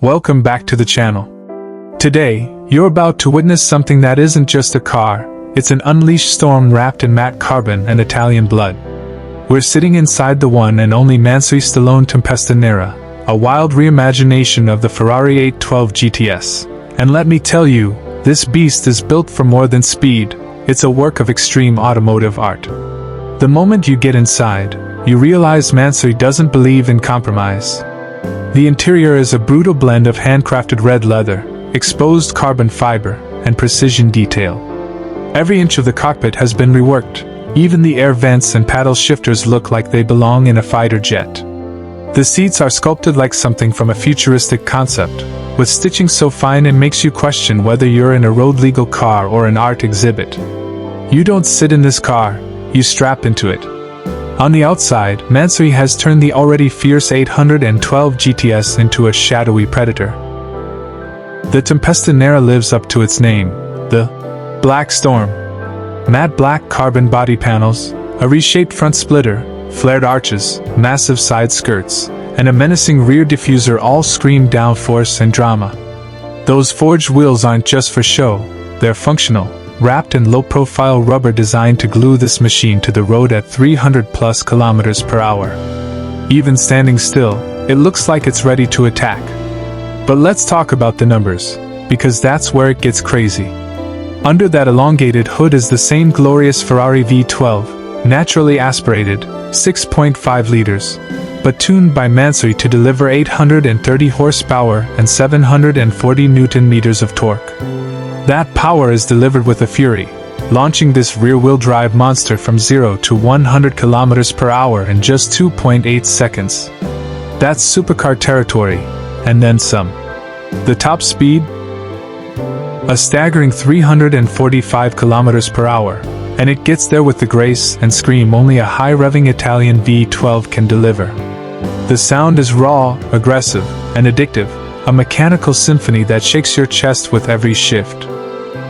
welcome back to the channel. Today, you're about to witness something that isn't just a car, it's an unleashed storm wrapped in matte carbon and Italian blood. We're sitting inside the one and only Mansory Stallone Tempesta Nera, a wild reimagination of the Ferrari 812 GTS. And let me tell you, this beast is built for more than speed, it's a work of extreme automotive art. The moment you get inside, you realize Mansory doesn't believe in compromise. The interior is a brutal blend of handcrafted red leather, exposed carbon fiber, and precision detail. Every inch of the cockpit has been reworked, even the air vents and paddle shifters look like they belong in a fighter jet. The seats are sculpted like something from a futuristic concept, with stitching so fine it makes you question whether you're in a road-legal car or an art exhibit. You don't sit in this car, you strap into it. On the outside, Mansory has turned the already fierce 812 GTS into a shadowy predator. The Tempesta Nera lives up to its name, the Black Storm. Matte black carbon body panels, a reshaped front splitter, flared arches, massive side skirts, and a menacing rear diffuser all scream downforce and drama. Those forged wheels aren't just for show, they're functional, wrapped in low-profile rubber designed to glue this machine to the road at 300+ kilometers per hour. Even standing still, it looks like it's ready to attack. But let's talk about the numbers, because that's where it gets crazy. Under that elongated hood is the same glorious Ferrari V12, naturally aspirated, 6.5 liters, but tuned by Mansory to deliver 830 horsepower and 740 Newton-meters of torque. That power is delivered with a fury, launching this rear-wheel drive monster from 0 to 100 kilometers per hour in just 2.8 seconds. That's supercar territory, and then some. The top speed? A staggering 345 kilometers per hour, and it gets there with the grace and scream only a high-revving Italian V12 can deliver. The sound is raw, aggressive, and addictive, a mechanical symphony that shakes your chest with every shift.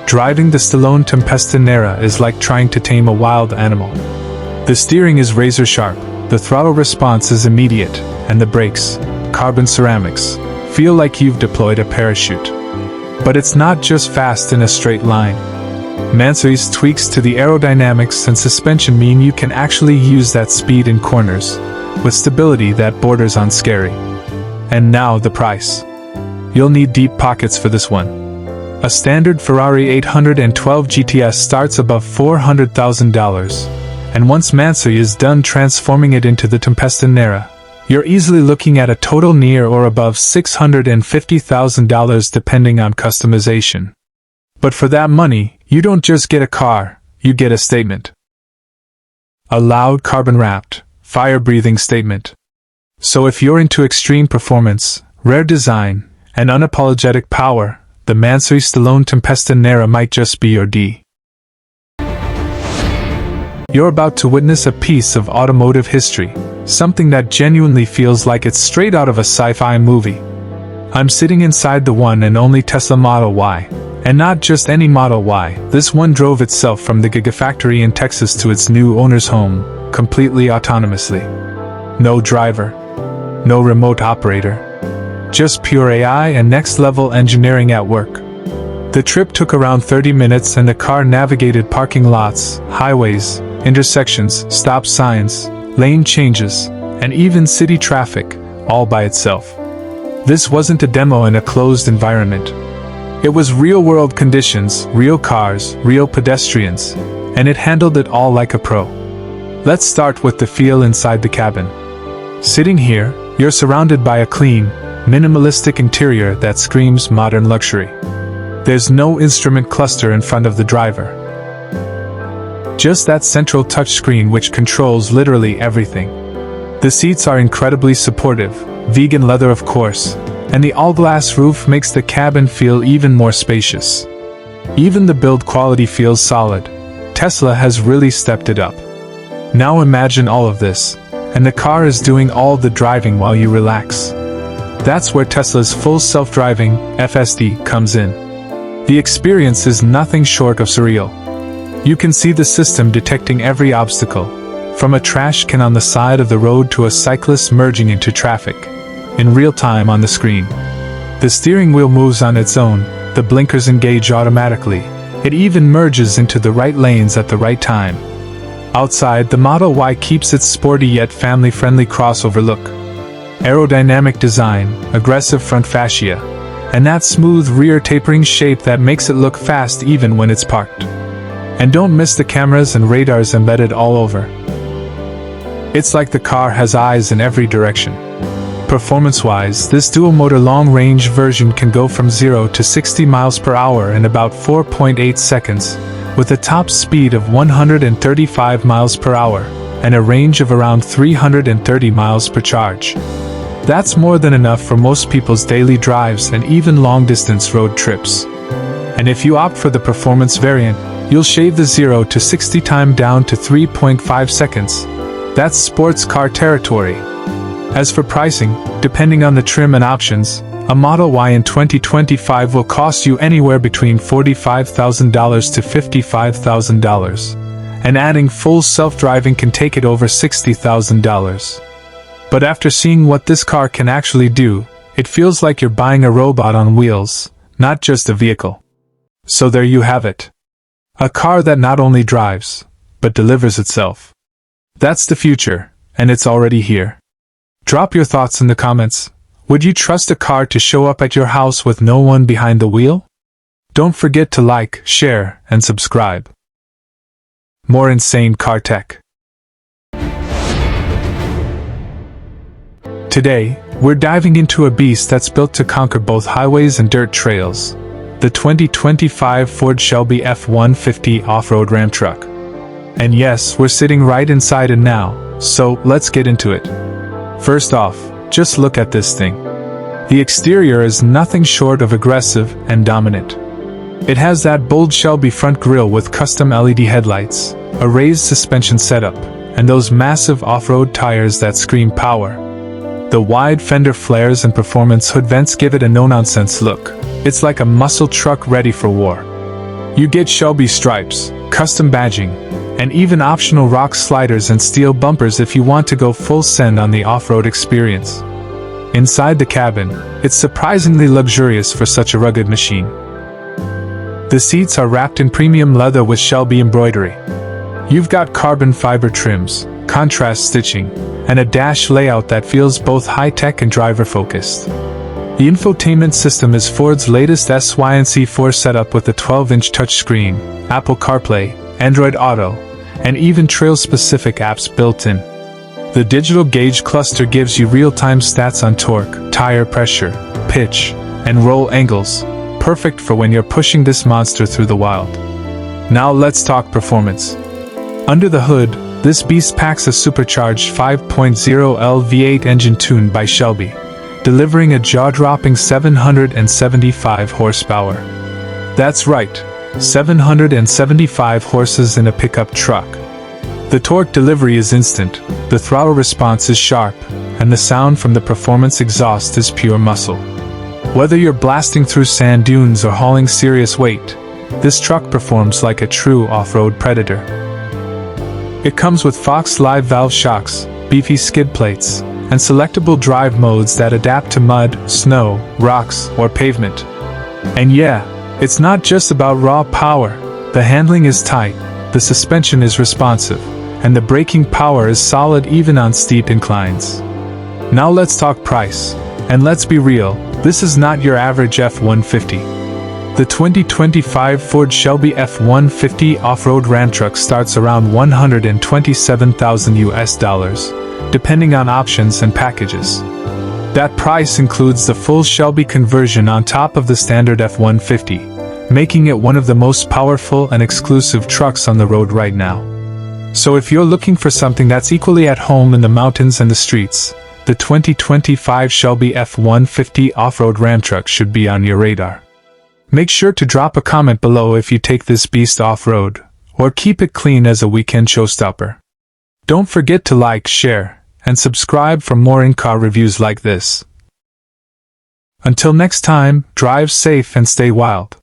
Driving the Stallone Tempesta Nera is like trying to tame a wild animal. The steering is razor-sharp, the throttle response is immediate, and the brakes, carbon ceramics, feel like you've deployed a parachute. But it's not just fast in a straight line. Mansory's tweaks to the aerodynamics and suspension mean you can actually use that speed in corners, with stability that borders on scary. And now the price. You'll need deep pockets for this one. A standard Ferrari 812 GTS starts above $400,000, and once Mansory is done transforming it into the Tempesta Nera, you're easily looking at a total near or above $650,000 depending on customization. But for that money, you don't just get a car, you get a statement. A loud carbon-wrapped, fire-breathing statement. So if you're into extreme performance, rare design, and unapologetic power, the Mansory Stallone Tempesta Nera might just be your D. You're about to witness a piece of automotive history, something that genuinely feels like it's straight out of a sci-fi movie. I'm sitting inside the one and only Tesla Model Y, and not just any Model Y, this one drove itself from the Gigafactory in Texas to its new owner's home, completely autonomously. No driver. No remote operator. Just pure AI and next-level engineering at work. The trip took around 30 minutes and the car navigated parking lots, highways, intersections, stop signs, lane changes, and even city traffic, all by itself. This wasn't a demo in a closed environment. It was real-world conditions, real cars, real pedestrians, and it handled it all like a pro. Let's start with the feel inside the cabin. Sitting here, you're surrounded by a clean, minimalistic interior that screams modern luxury. There's no instrument cluster in front of the driver. Just that central touchscreen which controls literally everything. The seats are incredibly supportive, vegan leather of course, and the all-glass roof makes the cabin feel even more spacious. Even the build quality feels solid. Tesla has really stepped it up. Now imagine all of this, and the car is doing all the driving while you relax. That's where Tesla's full self-driving, FSD, comes in. The experience is nothing short of surreal. You can see the system detecting every obstacle, from a trash can on the side of the road to a cyclist merging into traffic, in real time on the screen. The steering wheel moves on its own, the blinkers engage automatically. It even merges into the right lanes at the right time. Outside, the Model Y keeps its sporty yet family-friendly crossover look. Aerodynamic design, aggressive front fascia, and that smooth rear tapering shape that makes it look fast even when it's parked. And don't miss the cameras and radars embedded all over. It's like the car has eyes in every direction. Performance-wise, this dual-motor long-range version can go from 0 to 60 miles per hour in about 4.8 seconds, with a top speed of 135 miles per hour and a range of around 330 miles per charge. That's more than enough for most people's daily drives and even long-distance road trips. And if you opt for the performance variant, you'll shave the 0 to 60 time down to 3.5 seconds. That's sports car territory. As for pricing, depending on the trim and options, a Model Y in 2025 will cost you anywhere between $45,000 to $55,000, and adding full self-driving can take it over $60,000. But after seeing what this car can actually do, it feels like you're buying a robot on wheels, not just a vehicle. So there you have it. A car that not only drives, but delivers itself. That's the future, and it's already here. Drop your thoughts in the comments. Would you trust a car to show up at your house with no one behind the wheel? Don't forget to like, share, and subscribe. More insane car tech. Today, we're diving into a beast that's built to conquer both highways and dirt trails. The 2025 Ford Shelby F150 off-road Ram truck. And yes, we're sitting right inside it now, so let's get into it. First off, just look at this thing. The exterior is nothing short of aggressive and dominant. It has that bold Shelby front grille with custom LED headlights, a raised suspension setup, and those massive off-road tires that scream power. The wide fender flares and performance hood vents give it a no-nonsense look. It's like a muscle truck ready for war. You get Shelby stripes, custom badging, and even optional rock sliders and steel bumpers if you want to go full send on the off-road experience. Inside the cabin, it's surprisingly luxurious for such a rugged machine. The seats are wrapped in premium leather with Shelby embroidery. You've got carbon fiber trims, contrast stitching, and a dash layout that feels both high-tech and driver-focused. The infotainment system is Ford's latest SYNC4 setup with a 12-inch touchscreen, Apple CarPlay, Android Auto, and even trail-specific apps built in. The digital gauge cluster gives you real-time stats on torque, tire pressure, pitch, and roll angles, perfect for when you're pushing this monster through the wild. Now let's talk performance. Under the hood, this beast packs a supercharged 5.0L V8 engine tuned by Shelby, delivering a jaw-dropping 775 horsepower. That's right, 775 horses in a pickup truck. The torque delivery is instant, the throttle response is sharp, and the sound from the performance exhaust is pure muscle. Whether you're blasting through sand dunes or hauling serious weight, this truck performs like a true off-road predator. It comes with Fox Live valve shocks, beefy skid plates, and selectable drive modes that adapt to mud, snow, rocks, or pavement. And yeah, it's not just about raw power. The handling is tight, the suspension is responsive, and the braking power is solid even on steep inclines. Now let's talk price. And let's be real, this is not your average F-150. The 2025 Ford Shelby F-150 off-road Ram truck starts around $127,000, depending on options and packages. That price includes the full Shelby conversion on top of the standard F-150, making it one of the most powerful and exclusive trucks on the road right now. So if you're looking for something that's equally at home in the mountains and the streets, the 2025 Shelby F-150 off-road Ram truck should be on your radar. Make sure to drop a comment below if you take this beast off-road, or keep it clean as a weekend showstopper. Don't forget to like, share, and subscribe for more in-car reviews like this. Until next time, drive safe and stay wild.